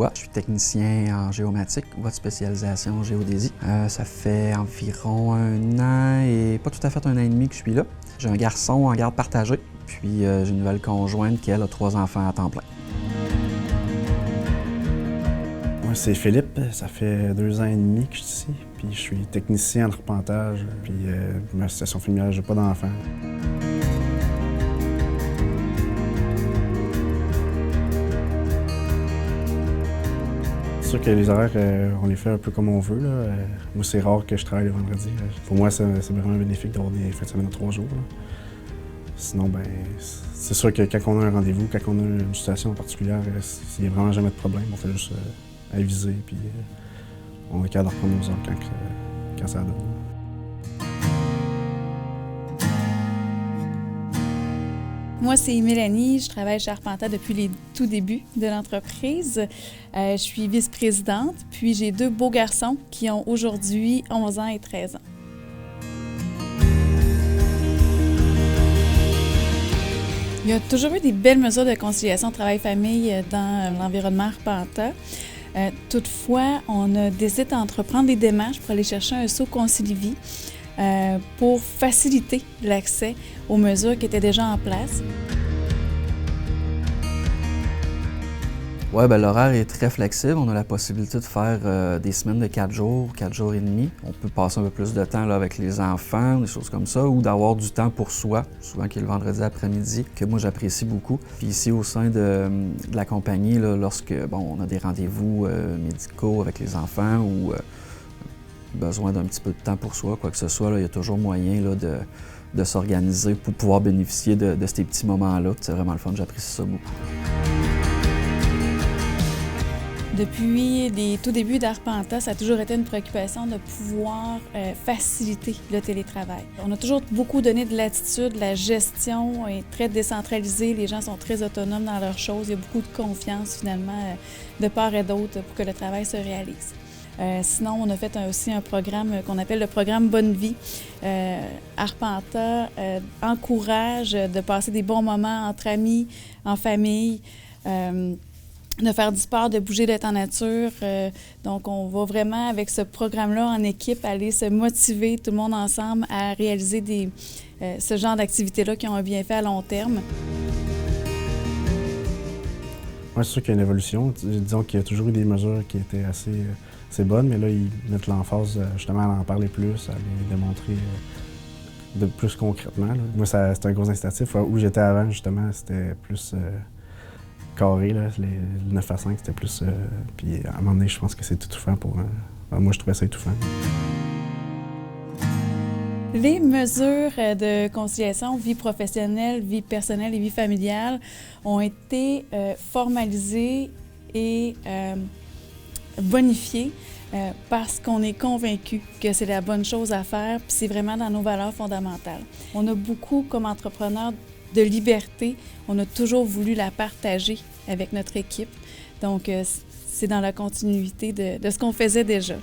Blois. Je suis technicien en géomatique, voie de spécialisation en géodésie. Ça fait environ 1 an et pas tout à fait 1 an et demi que je suis là. J'ai un garçon en garde partagée, puis j'ai une nouvelle conjointe qui, elle, a 3 enfants à temps plein. Moi, c'est Philippe. Ça fait 2 ans et demi que je suis ici. Puis je suis technicien en arpentage. Puis ma situation familiale, j'ai pas d'enfants. C'est sûr que les horaires, on les fait un peu comme on veut, là. Moi, c'est rare que je travaille le vendredi. Pour moi, c'est vraiment bénéfique d'avoir des fins de semaine de 3 jours, là. Sinon, ben, c'est sûr que quand on a un rendez-vous, quand on a une situation particulière, il n'y a vraiment jamais de problème. On fait juste aviser, puis on est capable de reprendre nos heures quand ça donne. Moi, c'est Mélanie. Je travaille chez Arpenta depuis les tout débuts de l'entreprise. Je suis vice-présidente, puis j'ai 2 beaux garçons qui ont aujourd'hui 11 ans et 13 ans. Il y a toujours eu des belles mesures de conciliation travail-famille dans l'environnement Arpenta. Toutefois, on a décidé d'entreprendre des démarches pour aller chercher un saut concilivi pour faciliter l'accès aux mesures qui étaient déjà en place. Oui, ben, l'horaire est très flexible. On a la possibilité de faire des semaines de 4 jours, 4 jours et demi. On peut passer un peu plus de temps là, avec les enfants, des choses comme ça, ou d'avoir du temps pour soi, souvent qui est le vendredi après-midi, que moi j'apprécie beaucoup. Puis ici, au sein de la compagnie, là, lorsque on a des rendez-vous médicaux avec les enfants ou besoin d'un petit peu de temps pour soi, quoi que ce soit, là, il y a toujours moyen là, de s'organiser pour pouvoir bénéficier de ces petits moments-là. C'est vraiment le fun, j'apprécie ça beaucoup. Depuis les tout débuts d'Arpenta, ça a toujours été une préoccupation de pouvoir faciliter le télétravail. On a toujours beaucoup donné de latitude, la gestion est très décentralisée, les gens sont très autonomes dans leurs choses, il y a beaucoup de confiance finalement de part et d'autre pour que le travail se réalise. Sinon, on a fait aussi un programme qu'on appelle le programme Bonne Vie. Arpenta encourage de passer des bons moments entre amis, en famille, de faire du sport, de bouger, d'être en nature. Donc, on va vraiment, avec ce programme-là, en équipe, aller se motiver, tout le monde ensemble, à réaliser ce genre d'activités-là qui ont un bienfait à long terme. Oui, c'est sûr qu'il y a une évolution. Disons qu'il y a toujours eu des mesures qui étaient assez bonnes, mais là, ils mettent l'emphase justement à en parler plus, à les démontrer de plus concrètement, là. Moi, c'était un gros incitatif. Où j'étais avant, justement, c'était plus carré, là. Le 9 à 5, c'était plus... puis à un moment donné, je pense que c'est étouffant pour... moi, je trouvais ça étouffant. Les mesures de conciliation, vie professionnelle, vie personnelle et vie familiale ont été formalisées et bonifiées parce qu'on est convaincu que c'est la bonne chose à faire, puis c'est vraiment dans nos valeurs fondamentales. On a beaucoup, comme entrepreneurs, de liberté. On a toujours voulu la partager avec notre équipe. Donc, c'est dans la continuité de ce qu'on faisait déjà.